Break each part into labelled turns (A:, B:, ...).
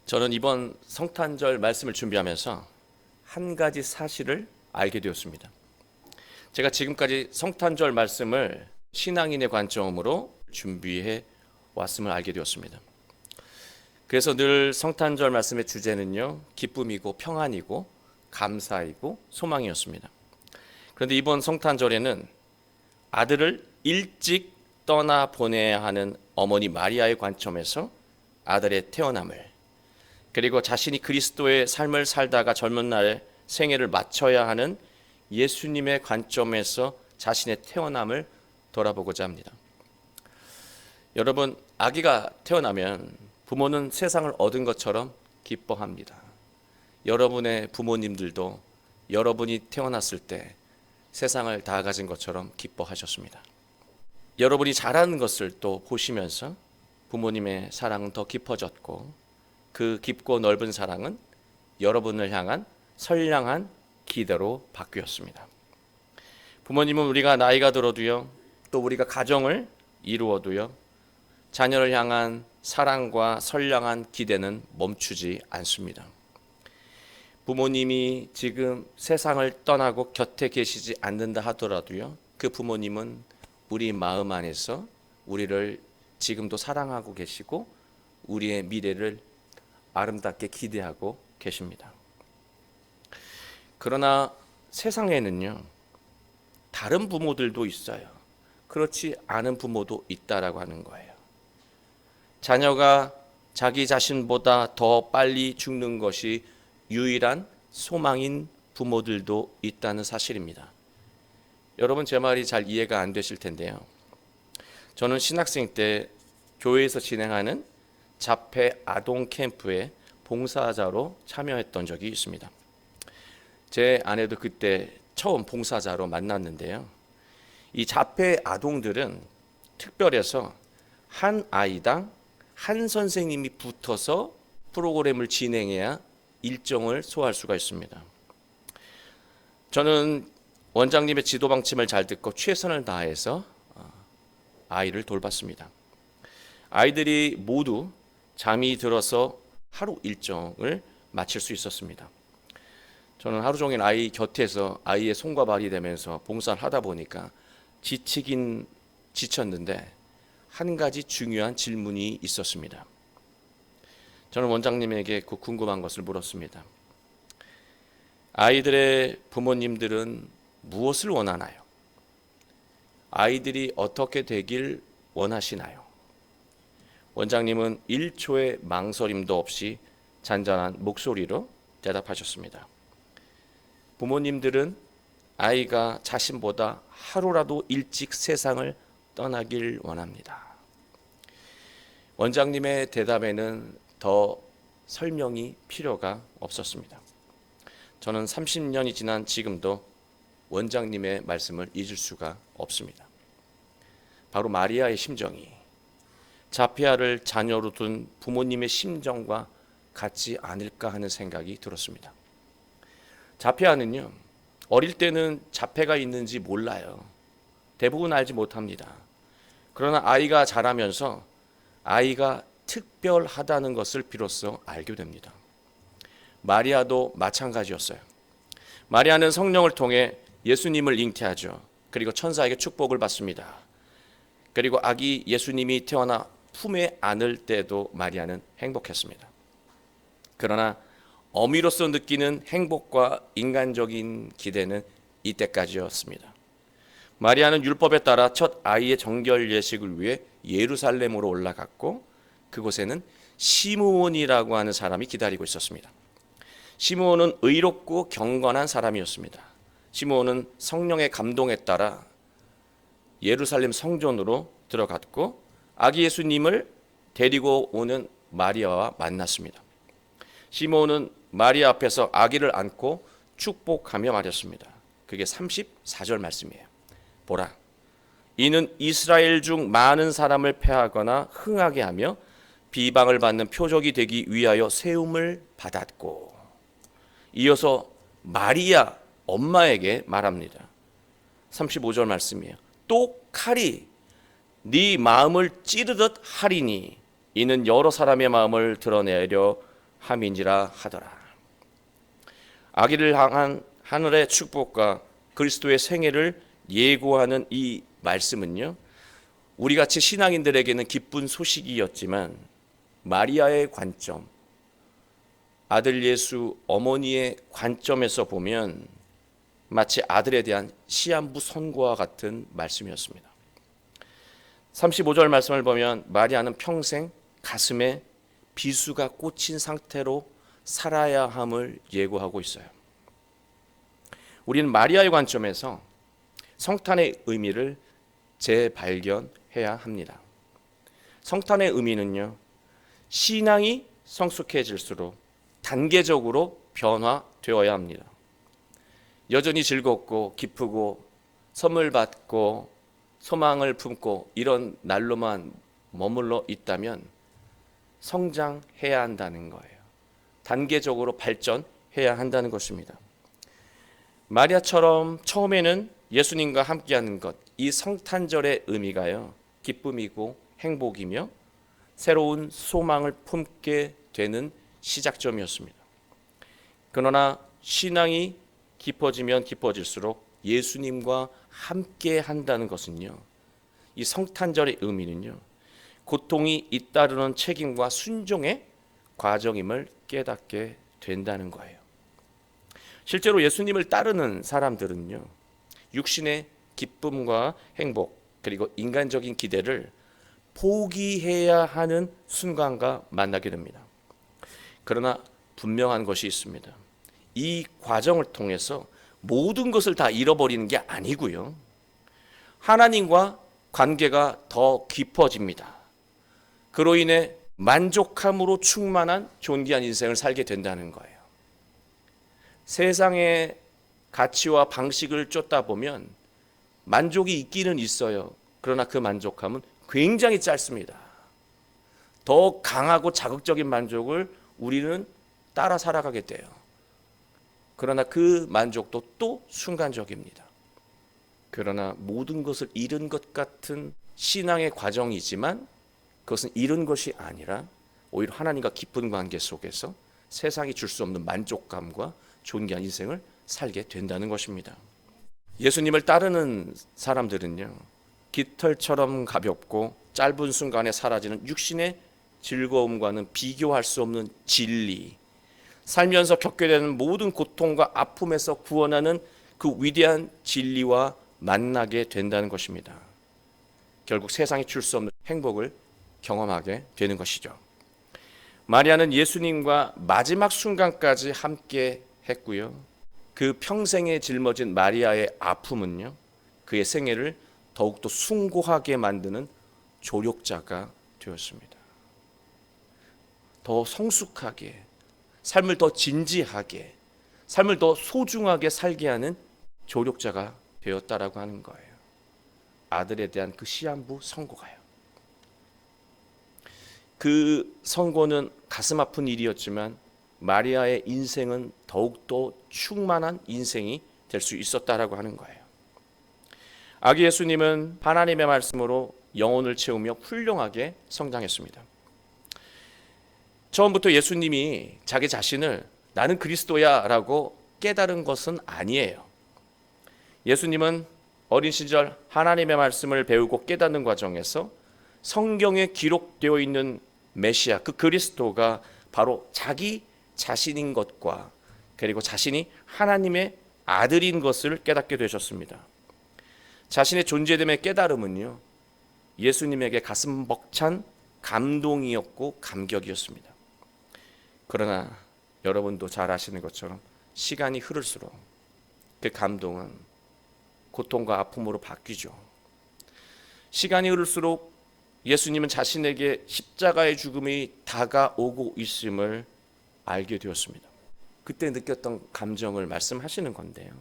A: 저는 이번 성탄절 말씀을 준비하면서 한 가지 사실을 알게 되었습니다. 제가 지금까지 성탄절 말씀을 신앙인의 관점으로 준비해 왔음을 알게 되었습니다. 그래서 늘 성탄절 말씀의 주제는요, 기쁨이고 평안이고 감사이고 소망이었습니다. 그런데 이번 성탄절에는 아들을 일찍 떠나 보내야 하는 어머니 마리아의 관점에서 아들의 태어남을, 그리고 자신이 그리스도의 삶을 살다가 젊은 날에 생애를 마쳐야 하는 예수님의 관점에서 자신의 태어남을 돌아보고자 합니다. 여러분, 아기가 태어나면 부모는 세상을 얻은 것처럼 기뻐합니다. 여러분의 부모님들도 여러분이 태어났을 때 세상을 다 가진 것처럼 기뻐하셨습니다. 여러분이 잘하는 것을 또 보시면서 부모님의 사랑은 더 깊어졌고, 그 깊고 넓은 사랑은 여러분을 향한 선량한 기대로 바뀌었습니다. 부모님은 우리가 나이가 들어도요, 또 우리가 가정을 이루어도요, 자녀를 향한 사랑과 선량한 기대는 멈추지 않습니다. 부모님이 지금 세상을 떠나고 곁에 계시지 않는다 하더라도요, 그 부모님은 우리 마음 안에서 우리를 지금도 사랑하고 계시고 우리의 미래를 아름답게 기대하고 계십니다. 그러나 세상에는요, 다른 부모들도 있어요. 그렇지 않은 부모도 있다라고 하는 거예요. 자녀가 자기 자신보다 더 빨리 죽는 것이 유일한 소망인 부모들도 있다는 사실입니다. 여러분, 제 말이 잘 이해가 안 되실 텐데요. 저는 신학생 때 교회에서 진행하는 자폐 아동 캠프에 봉사자로 참여했던 적이 있습니다. 제 아내도 그때 처음 봉사자로 만났는데요. 이 자폐 아동들은 특별해서 한 아이당 한 선생님이 붙어서 프로그램을 진행해야 일정을 소화할 수가 있습니다. 저는 원장님의 지도 방침을 잘 듣고 최선을 다해서 아이를 돌봤습니다. 아이들이 모두 잠이 들어서 하루 일정을 마칠 수 있었습니다. 저는 하루 종일 아이 곁에서 아이의 손과 발이 되면서 봉사를 하다 보니까 지치긴 지쳤는데 한 가지 중요한 질문이 있었습니다. 저는 원장님에게 그 궁금한 것을 물었습니다. 아이들의 부모님들은 무엇을 원하나요? 아이들이 어떻게 되길 원하시나요? 원장님은 1초의 망설임도 없이 잔잔한 목소리로 대답하셨습니다. 부모님들은 아이가 자신보다 하루라도 일찍 세상을 떠나길 원합니다. 원장님의 대답에는 더 설명이 필요가 없었습니다. 저는 30년이 지난 지금도 원장님의 말씀을 잊을 수가 없습니다. 바로 마리아의 심정이 자폐아를 자녀로 둔 부모님의 심정과 같지 않을까 하는 생각이 들었습니다. 자폐아는요, 어릴 때는 자폐가 있는지 몰라요. 대부분 알지 못합니다. 그러나 아이가 자라면서 아이가 특별하다는 것을 비로소 알게 됩니다. 마리아도 마찬가지였어요. 마리아는 성령을 통해 예수님을 잉태하죠. 그리고 천사에게 축복을 받습니다. 그리고 아기 예수님이 태어나 품에 안을 때도 마리아는 행복했습니다. 그러나 어미로서 느끼는 행복과 인간적인 기대는 이때까지였습니다. 마리아는 율법에 따라 첫 아이의 정결 예식을 위해 예루살렘으로 올라갔고, 그곳에는 시므온이라고 하는 사람이 기다리고 있었습니다. 시므온은 의롭고 경건한 사람이었습니다. 시므온은 성령의 감동에 따라 예루살렘 성전으로 들어갔고 아기 예수님을 데리고 오는 마리아와 만났습니다. 시므온은 마리아 앞에서 아기를 안고 축복하며 말했습니다. 그게 34절 말씀이에요. 보라, 이는 이스라엘 중 많은 사람을 패하거나 흥하게 하며 비방을 받는 표적이 되기 위하여 세움을 받았고, 이어서 마리아 엄마에게 말합니다. 35절 말씀이에요. 또 칼이 네 마음을 찌르듯 하리니 이는 여러 사람의 마음을 드러내려 함이니라 하더라. 아기를 향한 하늘의 축복과 그리스도의 생애를 예고하는 이 말씀은요, 우리같이 신앙인들에게는 기쁜 소식이었지만 마리아의 관점, 아들 예수 어머니의 관점에서 보면 마치 아들에 대한 시한부 선고와 같은 말씀이었습니다. 35절 말씀을 보면 마리아는 평생 가슴에 비수가 꽂힌 상태로 살아야 함을 예고하고 있어요. 우리는 마리아의 관점에서 성탄의 의미를 재발견해야 합니다. 성탄의 의미는요, 신앙이 성숙해질수록 단계적으로 변화되어야 합니다. 여전히 즐겁고 기쁘고 선물 받고 소망을 품고 이런 날로만 머물러 있다면 성장해야 한다는 거예요. 단계적으로 발전해야 한다는 것입니다. 마리아처럼 처음에는 예수님과 함께하는 것, 이 성탄절의 의미가요, 기쁨이고 행복이며 새로운 소망을 품게 되는 시작점이었습니다. 그러나 신앙이 깊어지면 깊어질수록 예수님과 함께 한다는 것은요, 이 성탄절의 의미는요, 고통이 잇따르는 책임과 순종의 과정임을 깨닫게 된다는 거예요. 실제로 예수님을 따르는 사람들은요, 육신의 기쁨과 행복 그리고 인간적인 기대를 포기해야 하는 순간과 만나게 됩니다. 그러나 분명한 것이 있습니다. 이 과정을 통해서 모든 것을 다 잃어버리는 게 아니고요, 하나님과 관계가 더 깊어집니다. 그로 인해 만족함으로 충만한 존귀한 인생을 살게 된다는 거예요. 세상의 가치와 방식을 쫓다 보면 만족이 있기는 있어요. 그러나 그 만족함은 굉장히 짧습니다. 더 강하고 자극적인 만족을 우리는 따라 살아가게 돼요. 그러나 그 만족도 또 순간적입니다. 그러나 모든 것을 잃은 것 같은 신앙의 과정이지만 그것은 잃은 것이 아니라 오히려 하나님과 깊은 관계 속에서 세상이 줄 수 없는 만족감과 존귀한 인생을 살게 된다는 것입니다. 예수님을 따르는 사람들은요, 깃털처럼 가볍고 짧은 순간에 사라지는 육신의 즐거움과는 비교할 수 없는 진리, 살면서 겪게 되는 모든 고통과 아픔에서 구원하는 그 위대한 진리와 만나게 된다는 것입니다. 결국 세상이 줄 수 없는 행복을 경험하게 되는 것이죠. 마리아는 예수님과 마지막 순간까지 함께 했고요, 그 평생에 짊어진 마리아의 아픔은요, 그의 생애를 더욱더 숭고하게 만드는 조력자가 되었습니다. 더 성숙하게, 삶을 더 진지하게, 삶을 더 소중하게 살게 하는 조력자가 되었다라고 하는 거예요. 아들에 대한 그 시한부 선고가요. 그 선고는 가슴 아픈 일이었지만 마리아의 인생은 더욱더 충만한 인생이 될 수 있었다라고 하는 거예요. 아기 예수님은 하나님의 말씀으로 영혼을 채우며 훌륭하게 성장했습니다. 처음부터 예수님이 자기 자신을 나는 그리스도야 라고 깨달은 것은 아니에요. 예수님은 어린 시절 하나님의 말씀을 배우고 깨닫는 과정에서 성경에 기록되어 있는 메시아, 그 그리스도가 바로 자기 자신인 것과 그리고 자신이 하나님의 아들인 것을 깨닫게 되셨습니다. 자신의 존재됨의 깨달음은요, 예수님에게 가슴 벅찬 감동이었고 감격이었습니다. 그러나 여러분도 잘 아시는 것처럼 시간이 흐를수록 그 감동은 고통과 아픔으로 바뀌죠. 시간이 흐를수록 예수님은 자신에게 십자가의 죽음이 다가오고 있음을 알게 되었습니다. 그때 느꼈던 감정을 말씀하시는 건데요.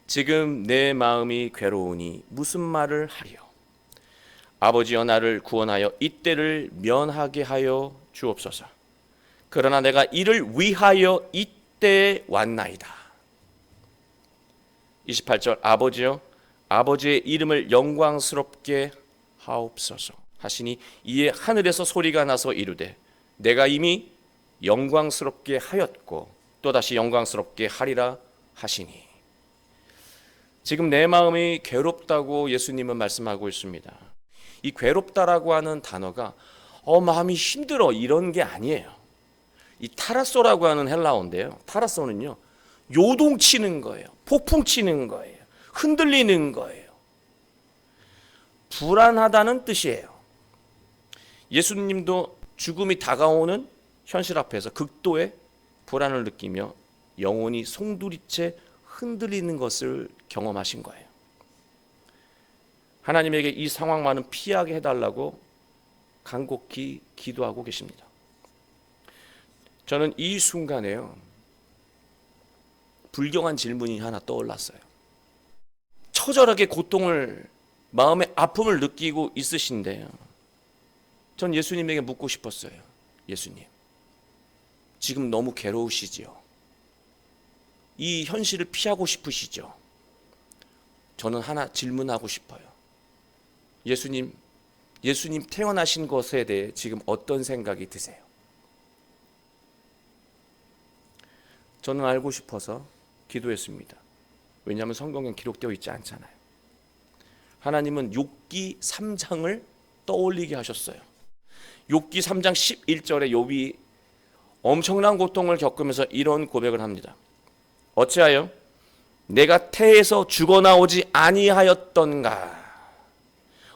A: 지금 내 마음이 괴로우니 무슨 말을 하리요. 아버지여 나를 구원하여 이때를 면하게 하여 주옵소서. 그러나 내가 이를 위하여 이때에 왔나이다. 28절 아버지여 아버지의 이름을 영광스럽게 하옵소서 하시니 이에 하늘에서 소리가 나서 이르되 내가 이미 영광스럽게 하였고 또다시 영광스럽게 하리라 하시니. 지금 내 마음이 괴롭다고 예수님은 말씀하고 있습니다. 이 괴롭다라고 하는 단어가 마음이 힘들어 이런 게 아니에요. 이 타라소라고 하는 헬라어인데요. 타라소는요, 요동치는 거예요. 폭풍치는 거예요. 흔들리는 거예요. 불안하다는 뜻이에요. 예수님도 죽음이 다가오는 현실 앞에서 극도의 불안을 느끼며 영혼이 송두리째 흔들리는 것을 경험하신 거예요. 하나님에게 이 상황만은 피하게 해달라고 간곡히 기도하고 계십니다. 저는 이 순간에요, 불경한 질문이 하나 떠올랐어요. 처절하게 고통을, 마음의 아픔을 느끼고 있으신데요, 전 예수님에게 묻고 싶었어요. 예수님, 지금 너무 괴로우시지요? 이 현실을 피하고 싶으시죠? 저는 하나 질문하고 싶어요. 예수님 태어나신 것에 대해 지금 어떤 생각이 드세요? 저는 알고 싶어서 기도했습니다. 왜냐하면 성경엔 기록되어 있지 않잖아요. 하나님은 욥기 3장을 떠올리게 하셨어요. 욥기 3장 11절에 욥이 엄청난 고통을 겪으면서 이런 고백을 합니다. 어찌하여 내가 태에서 죽어나오지 아니하였던가?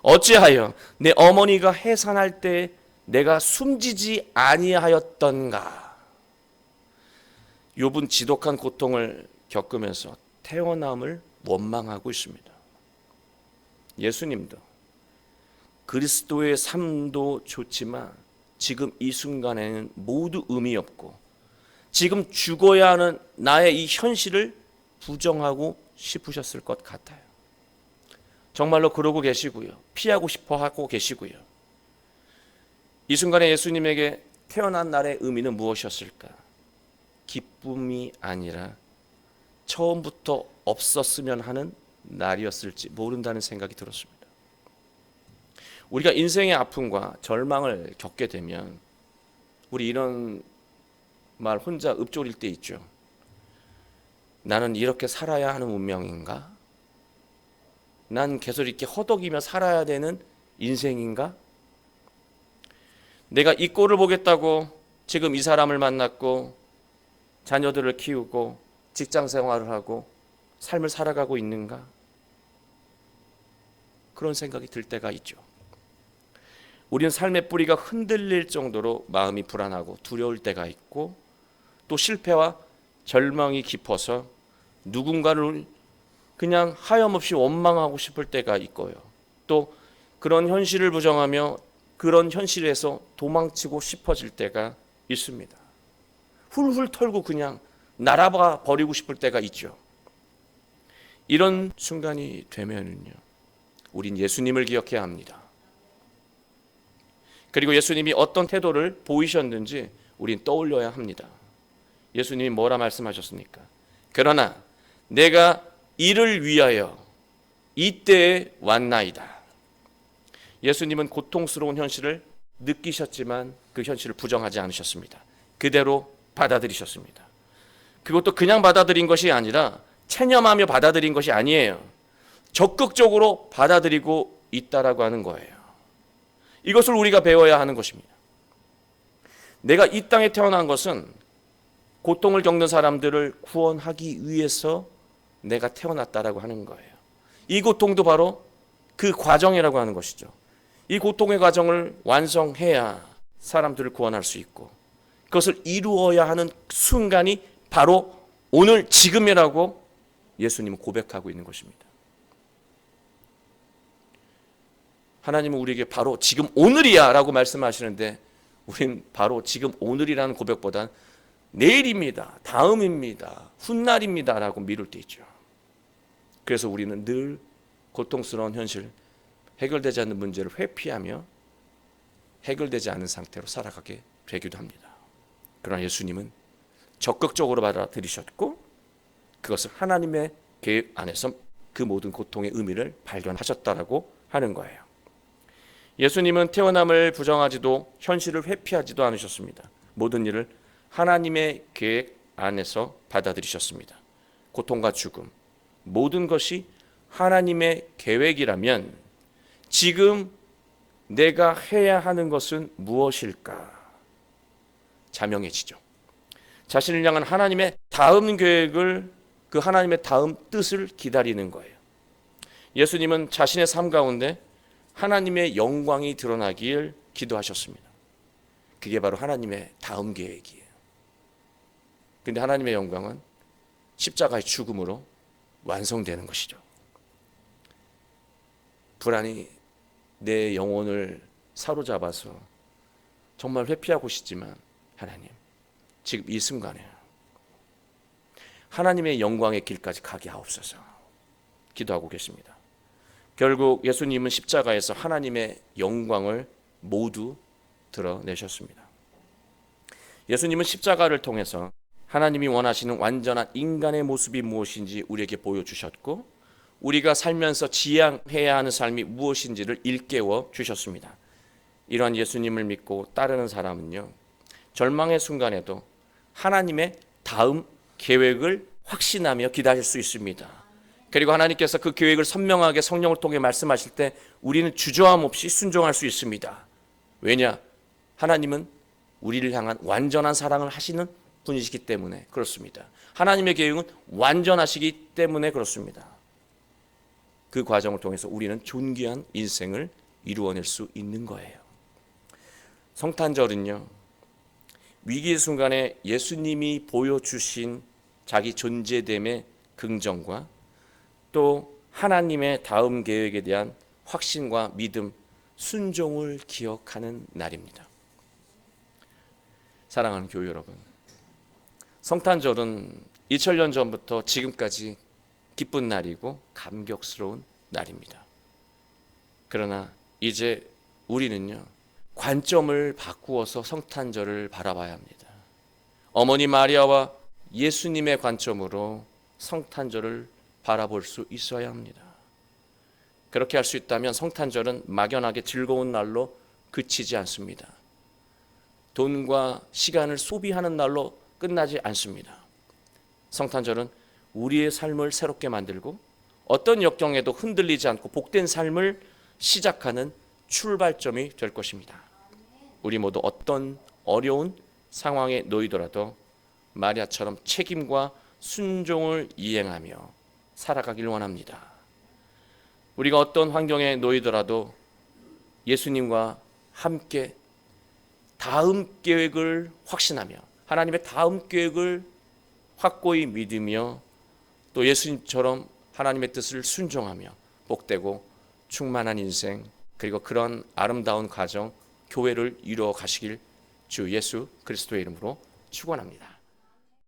A: 어찌하여 내 어머니가 해산할 때 내가 숨지지 아니하였던가? 욥은 지독한 고통을 겪으면서 태어남을 원망하고 있습니다. 예수님도 그리스도의 삶도 좋지만 지금 이 순간에는 모두 의미 없고 지금 죽어야 하는 나의 이 현실을 부정하고 싶으셨을 것 같아요. 정말로 그러고 계시고요. 피하고 싶어 하고 계시고요. 이 순간에 예수님에게 태어난 날의 의미는 무엇이었을까? 기쁨이 아니라 처음부터 없었으면 하는 날이었을지 모른다는 생각이 들었습니다. 우리가 인생의 아픔과 절망을 겪게 되면 우리 이런 말 혼자 읊조릴 때 있죠. 나는 이렇게 살아야 하는 운명인가? 난 계속 이렇게 허덕이며 살아야 되는 인생인가? 내가 이 꼴을 보겠다고 지금 이 사람을 만났고 자녀들을 키우고 직장 생활을 하고 삶을 살아가고 있는가? 그런 생각이 들 때가 있죠. 우리는 삶의 뿌리가 흔들릴 정도로 마음이 불안하고 두려울 때가 있고 또 실패와 절망이 깊어서 누군가를 그냥 하염없이 원망하고 싶을 때가 있고요. 또 그런 현실을 부정하며 그런 현실에서 도망치고 싶어질 때가 있습니다. 훌훌 털고 그냥 날아가 버리고 싶을 때가 있죠. 이런 순간이 되면은요, 우린 예수님을 기억해야 합니다. 그리고 예수님이 어떤 태도를 보이셨는지 우린 떠올려야 합니다. 예수님이 뭐라 말씀하셨습니까? 그러나 내가 이를 위하여 이때에 왔나이다. 예수님은 고통스러운 현실을 느끼셨지만 그 현실을 부정하지 않으셨습니다. 그대로 받아들이셨습니다. 그것도 그냥 받아들인 것이 아니라 체념하며 받아들인 것이 아니에요. 적극적으로 받아들이고 있다라고 하는 거예요. 이것을 우리가 배워야 하는 것입니다. 내가 이 땅에 태어난 것은 고통을 겪는 사람들을 구원하기 위해서 내가 태어났다라고 하는 거예요. 이 고통도 바로 그 과정이라고 하는 것이죠. 이 고통의 과정을 완성해야 사람들을 구원할 수 있고 그것을 이루어야 하는 순간이 바로 오늘 지금이라고 예수님은 고백하고 있는 것입니다. 하나님은 우리에게 바로 지금 오늘이야 라고 말씀하시는데 우린 바로 지금 오늘이라는 고백보단 내일입니다, 다음입니다, 훗날입니다 라고 미룰 때 있죠. 그래서 우리는 늘 고통스러운 현실, 해결되지 않는 문제를 회피하며 해결되지 않은 상태로 살아가게 되기도 합니다. 그러나 예수님은 적극적으로 받아들이셨고 그것을 하나님의 계획 안에서 그 모든 고통의 의미를 발견하셨다라고 하는 거예요. 예수님은 태어남을 부정하지도 현실을 회피하지도 않으셨습니다. 모든 일을 하나님의 계획 안에서 받아들이셨습니다. 고통과 죽음, 모든 것이 하나님의 계획이라면 지금 내가 해야 하는 것은 무엇일까? 자명해지죠. 자신을 향한 하나님의 다음 계획을, 그 하나님의 다음 뜻을 기다리는 거예요. 예수님은 자신의 삶 가운데 하나님의 영광이 드러나길 기도하셨습니다. 그게 바로 하나님의 다음 계획이에요. 근데 하나님의 영광은 십자가의 죽음으로 완성되는 것이죠. 불안이 내 영혼을 사로잡아서 정말 회피하고 싶지만 하나님, 지금 이 순간에 하나님의 영광의 길까지 가게 하옵소서 기도하고 계십니다. 결국 예수님은 십자가에서 하나님의 영광을 모두 드러내셨습니다. 예수님은 십자가를 통해서 하나님이 원하시는 완전한 인간의 모습이 무엇인지 우리에게 보여주셨고, 우리가 살면서 지향해야 하는 삶이 무엇인지를 일깨워 주셨습니다. 이러한 예수님을 믿고 따르는 사람은요, 절망의 순간에도 하나님의 다음 계획을 확신하며 기다릴 수 있습니다. 그리고 하나님께서 그 계획을 선명하게 성령을 통해 말씀하실 때 우리는 주저함 없이 순종할 수 있습니다. 왜냐? 하나님은 우리를 향한 완전한 사랑을 하시는 분이시기 때문에 그렇습니다. 하나님의 계획은 완전하시기 때문에 그렇습니다. 그 과정을 통해서 우리는 존귀한 인생을 이루어낼 수 있는 거예요. 성탄절은요, 위기의 순간에 예수님이 보여주신 자기 존재됨의 긍정과 또 하나님의 다음 계획에 대한 확신과 믿음, 순종을 기억하는 날입니다. 사랑하는 교회 여러분, 성탄절은 2000년 전부터 지금까지 기쁜 날이고 감격스러운 날입니다. 그러나 이제 우리는요, 관점을 바꾸어서 성탄절을 바라봐야 합니다. 어머니 마리아와 예수님의 관점으로 성탄절을 바라볼 수 있어야 합니다. 그렇게 할 수 있다면 성탄절은 막연하게 즐거운 날로 그치지 않습니다. 돈과 시간을 소비하는 날로 끝나지 않습니다. 성탄절은 우리의 삶을 새롭게 만들고 어떤 역경에도 흔들리지 않고 복된 삶을 시작하는 출발점이 될 것입니다. 우리 모두 어떤 어려운 상황에 놓이더라도 마리아처럼 책임과 순종을 이행하며 살아가길 원합니다. 우리가 어떤 환경에 놓이더라도 예수님과 함께 다음 계획을 확신하며 하나님의 다음 계획을 확고히 믿으며 또 예수님처럼 하나님의 뜻을 순종하며 복되고 충만한 인생, 그리고 그런 아름다운 가정, 교회를 이루어 가시길 주 예수 그리스도의 이름으로 축원합니다.